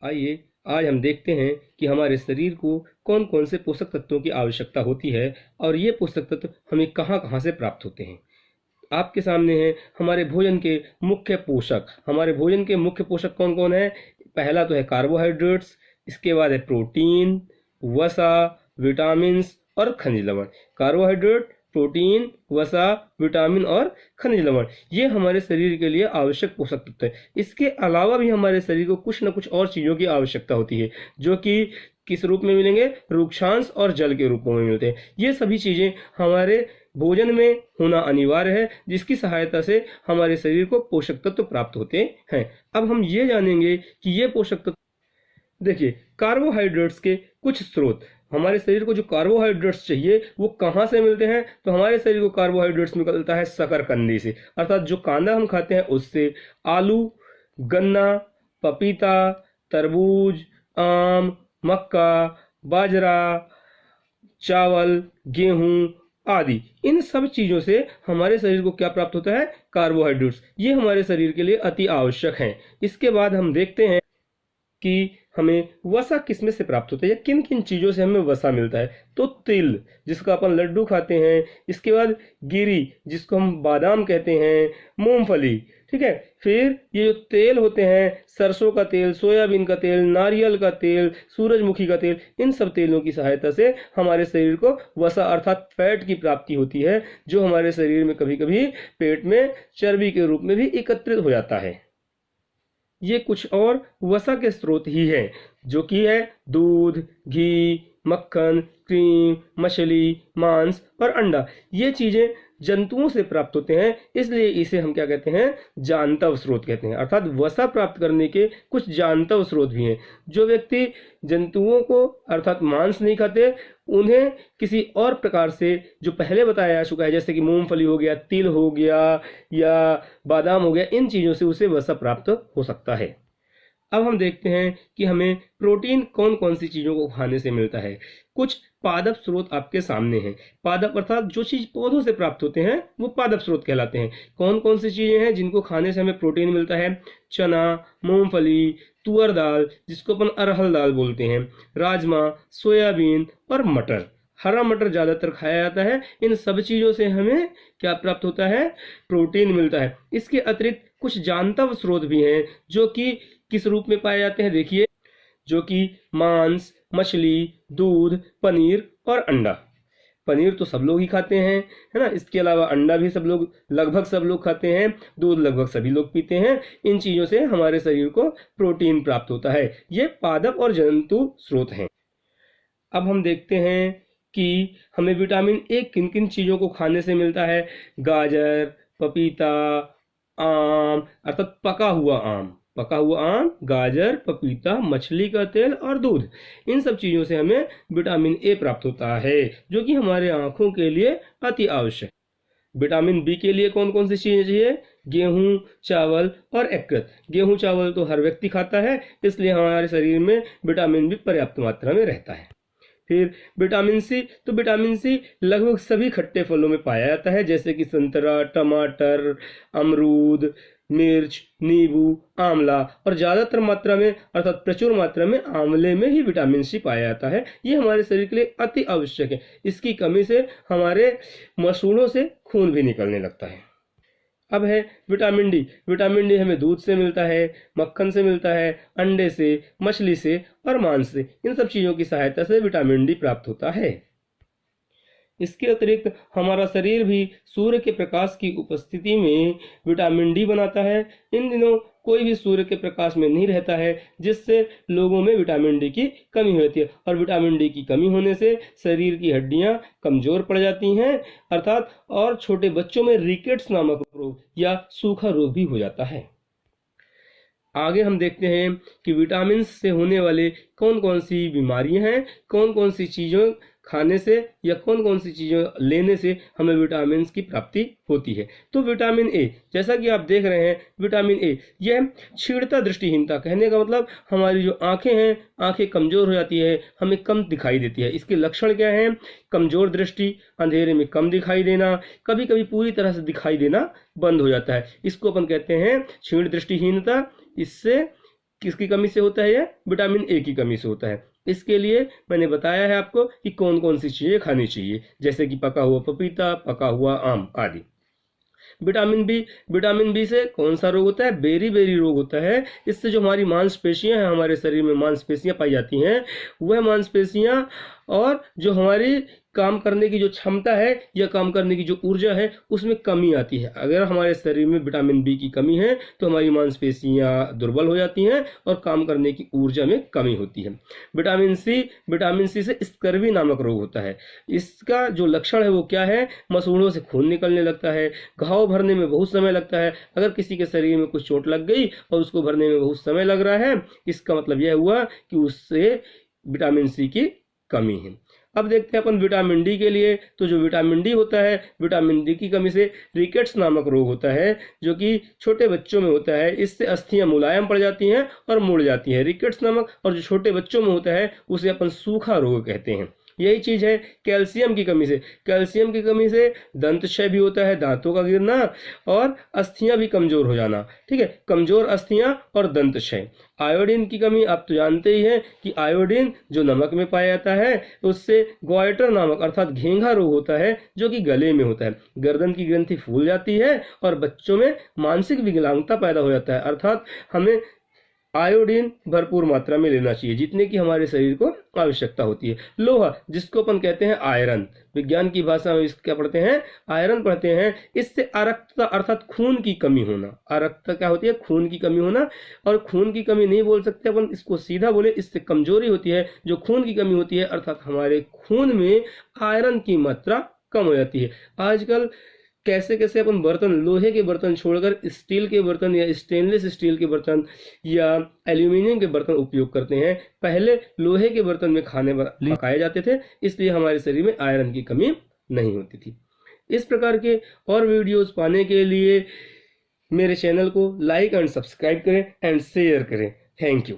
आइए आज हम देखते हैं कि हमारे शरीर को कौन कौन से पोषक तत्वों की आवश्यकता होती है और ये पोषक तत्व हमें कहाँ कहाँ से प्राप्त होते हैं। आपके सामने है हमारे भोजन के मुख्य पोषक। हमारे भोजन के मुख्य पोषक कौन कौन है? पहला तो है कार्बोहाइड्रेट्स, इसके बाद है प्रोटीन, वसा, विटामिन्स और खनिज लवण। कार्बोहाइड्रेट, प्रोटीन, वसा, विटामिन और खनिज लवण, ये हमारे शरीर के लिए आवश्यक पोषक तत्व है। इसके अलावा भी हमारे शरीर को कुछ न कुछ और चीज़ों की आवश्यकता होती है, जो कि किस रूप में मिलेंगे? रूक्षांश और जल के रूपों में मिलते हैं। ये सभी चीज़ें हमारे भोजन में होना अनिवार्य है, जिसकी सहायता से हमारे शरीर को पोषक तत्व प्राप्त होते हैं। अब हम ये जानेंगे कि ये पोषक तत्व, देखिए, कार्बोहाइड्रेट्स के कुछ स्रोत। हमारे शरीर को जो कार्बोहाइड्रेट्स चाहिए वो कहाँ से मिलते हैं? तो हमारे शरीर को कार्बोहाइड्रेट्स मिलता है शकरकंदी से, अर्थात जो कांदा हम खाते हैं उससे। आलू, गन्ना, पपीता, तरबूज, आम, मक्का, बाजरा, चावल, गेहूं आदि, इन सब चीज़ों से हमारे शरीर को क्या प्राप्त होता है? कार्बोहाइड्रेट्स। ये हमारे शरीर के लिए अति आवश्यक हैं। इसके बाद हम देखते हैं कि हमें वसा किसमें से प्राप्त होता है या किन किन चीज़ों से हमें वसा मिलता है। तो तिल, जिसका अपन लड्डू खाते हैं, इसके बाद गिरी, जिसको हम बादाम कहते हैं, मूंगफली, ठीक है। फिर ये जो तेल होते हैं, सरसों का तेल, सोयाबीन का तेल, नारियल का तेल, सूरजमुखी का तेल, इन सब तेलों की सहायता से हमारे शरीर को वसा अर्थात फैट की प्राप्ति होती है, जो हमारे शरीर में कभी कभी पेट में चर्बी के रूप में भी एकत्रित हो जाता है। ये कुछ और वसा के स्रोत ही हैं, जो कि है दूध, घी, मक्खन, क्रीम, मछली, मांस और अंडा। ये चीजें जंतुओं से प्राप्त होते हैं, इसलिए इसे हम क्या कहते हैं? जानतव स्रोत कहते हैं। अर्थात वसा प्राप्त करने के कुछ जानतव स्रोत भी हैं। जो व्यक्ति जंतुओं को अर्थात मांस नहीं खाते, उन्हें किसी और प्रकार से, जो पहले बताया जा चुका है, जैसे कि मूंगफली हो गया, तिल हो गया या बादाम हो गया, इन चीज़ों से उसे वसा प्राप्त हो सकता है। अब हम देखते हैं कि हमें प्रोटीन कौन कौन सी चीज़ों को खाने से मिलता है। कुछ पादप स्रोत आपके सामने हैं। पादप अर्थात जो चीज़ पौधों से प्राप्त होते हैं वो पादप स्रोत कहलाते हैं। कौन कौन सी चीज़ें हैं जिनको खाने से हमें प्रोटीन मिलता है? चना, मूंगफली, तुअर दाल, जिसको अपन अरहर दाल बोलते हैं, राजमा, सोयाबीन और मटर। हरा मटर ज़्यादातर खाया जाता है। इन सब चीज़ों से हमें क्या प्राप्त होता है? प्रोटीन मिलता है। इसके अतिरिक्त कुछ जानतव स्रोत भी हैं, जो कि किस रूप में पाए जाते हैं? देखिए, जो कि मांस, मछली, दूध, पनीर और अंडा। पनीर तो सब लोग ही खाते हैं, है ना। इसके अलावा अंडा भी सब लोग, लगभग सब लोग खाते हैं। दूध लगभग सभी लोग पीते हैं। इन चीज़ों से हमारे शरीर को प्रोटीन प्राप्त होता है। ये पादप और जंतु स्रोत हैं। अब हम देखते हैं कि हमें विटामिन ए किन किन चीज़ों को खाने से मिलता है। गाजर, पपीता, आम अर्थात पका हुआ आम, गाजर, पपीता, मछली का तेल और दूध, इन सब चीज़ों से हमें विटामिन ए प्राप्त होता है, जो कि हमारे आँखों के लिए अति आवश्यक। विटामिन बी के लिए कौन कौन सी चीज़ें चाहिए? गेहूं, चावल और यकृत। गेहूं चावल तो हर व्यक्ति खाता है, इसलिए हमारे शरीर में विटामिन बी पर्याप्त मात्रा में रहता है। फिर विटामिन सी, तो विटामिन सी लगभग सभी खट्टे फलों में पाया जाता है, जैसे कि संतरा, टमाटर, अमरूद, मिर्च, नींबू, आंवला, और ज़्यादातर मात्रा में अर्थात प्रचुर मात्रा में आंवले में ही विटामिन सी पाया जाता है। ये हमारे शरीर के लिए अति आवश्यक है। इसकी कमी से हमारे मसूड़ों से खून भी निकलने लगता है। अब है विटामिन डी। विटामिन डी हमें दूध से मिलता है, मक्खन से मिलता है, अंडे से, मछली से और मांस से। इन सब चीज़ों की सहायता से विटामिन डी प्राप्त होता है। इसके अतिरिक्त हमारा शरीर भी सूर्य के प्रकाश की उपस्थिति में विटामिन डी बनाता है। इन दिनों कोई भी सूर्य के प्रकाश में नहीं रहता है, जिससे लोगों में विटामिन डी की कमी होती है, और विटामिन डी की कमी होने से शरीर की हड्डियां कमजोर पड़ जाती हैं, अर्थात और छोटे बच्चों में रिकेट्स नामक रोग या सूखा रोग भी हो जाता है। आगे हम देखते हैं कि विटामिन से होने वाले कौन कौन सी बीमारियां हैं, कौन कौन सी चीज़ों खाने से या कौन कौन सी चीज़ों लेने से हमें विटामिन की प्राप्ति होती है। तो विटामिन ए, जैसा कि आप देख रहे हैं, विटामिन ए यह क्षीणता दृष्टिहीनता, कहने का मतलब हमारी जो आंखें हैं, आंखें कमज़ोर हो जाती है, हमें कम दिखाई देती है। इसके लक्षण क्या हैं? कमज़ोर दृष्टि, अंधेरे में कम दिखाई देना, कभी कभी पूरी तरह से दिखाई देना बंद हो जाता है। इसको अपन कहते हैं क्षीण दृष्टिहीनता। इससे किसकी कमी से होता है? यह विटामिन ए की कमी से होता है। इसके लिए मैंने बताया है आपको कि कौन कौन सी चीजें खानी चाहिए, जैसे कि पका हुआ पपीता, पका हुआ आम आदि। विटामिन बी से कौन सा रोग होता है? बेरी बेरी रोग होता है। इससे जो हमारी मांसपेशियां हैं, हमारे शरीर में मांसपेशियां पाई जाती हैं, वह मांसपेशियां और जो हमारी काम करने की जो क्षमता है या काम करने की जो ऊर्जा है, उसमें कमी आती है। अगर हमारे शरीर में विटामिन बी की कमी है तो हमारी मांसपेशियां दुर्बल हो जाती हैं और काम करने की ऊर्जा में कमी होती है। विटामिन सी से स्कर्वी नामक रोग होता है। इसका जो लक्षण है वो क्या है? मसूड़ों से खून निकलने लगता है, घाव भरने में बहुत समय लगता है। अगर किसी के शरीर में कुछ चोट लग गई और उसको भरने में बहुत समय लग रहा है, इसका मतलब यह हुआ कि उससे विटामिन सी की कमी है। अब देखते हैं अपन विटामिन डी के लिए। तो जो विटामिन डी होता है, विटामिन डी की कमी से रिकेट्स नामक रोग होता है, जो कि छोटे बच्चों में होता है। इससे अस्थियां मुलायम पड़ जाती हैं और मुड़ जाती हैं, रिकेट्स नामक। और जो छोटे बच्चों में होता है उसे अपन सूखा रोग कहते हैं। यही चीज है कैल्शियम की कमी से। कैल्शियम की कमी से दंत क्षय भी होता है, दांतों का गिरना और अस्थियां भी कमजोर हो जाना। ठीक है, कमजोर अस्थियां और दंत क्षय। आयोडीन की कमी, आप तो जानते ही हैं कि आयोडीन जो नमक में पाया जाता है, उससे ग्वाइटर नामक अर्थात घेंघा रोग होता है, जो कि गले में होता है। गर्दन की ग्रंथि फूल जाती है और बच्चों में मानसिक विकलांगता पैदा हो जाता है। अर्थात हमें आयोडीन भरपूर मात्रा में लेना चाहिए, जितने की हमारे शरीर को आवश्यकता होती है। लोहा, जिसको अपन कहते हैं आयरन, विज्ञान की भाषा में इसको क्या पढ़ते हैं? आयरन पढ़ते हैं। इससे अरक्तता अर्थात खून की कमी होना। अरक्तता क्या होती है? खून की कमी होना। और खून की कमी नहीं बोल सकते अपन, इसको सीधा बोले, इससे कमजोरी होती है। जो खून की कमी होती है अर्थात हमारे खून में आयरन की मात्रा कम हो जाती है। आजकल कैसे कैसे अपन बर्तन, लोहे के बर्तन छोड़कर स्टील के बर्तन या स्टेनलेस स्टील के बर्तन या एल्यूमिनियम के बर्तन उपयोग करते हैं। पहले लोहे के बर्तन में खाने पकाए जाते थे, इसलिए हमारे शरीर में आयरन की कमी नहीं होती थी। इस प्रकार के और वीडियोस पाने के लिए मेरे चैनल को लाइक एंड सब्सक्राइब करें एंड शेयर करें। Thank you.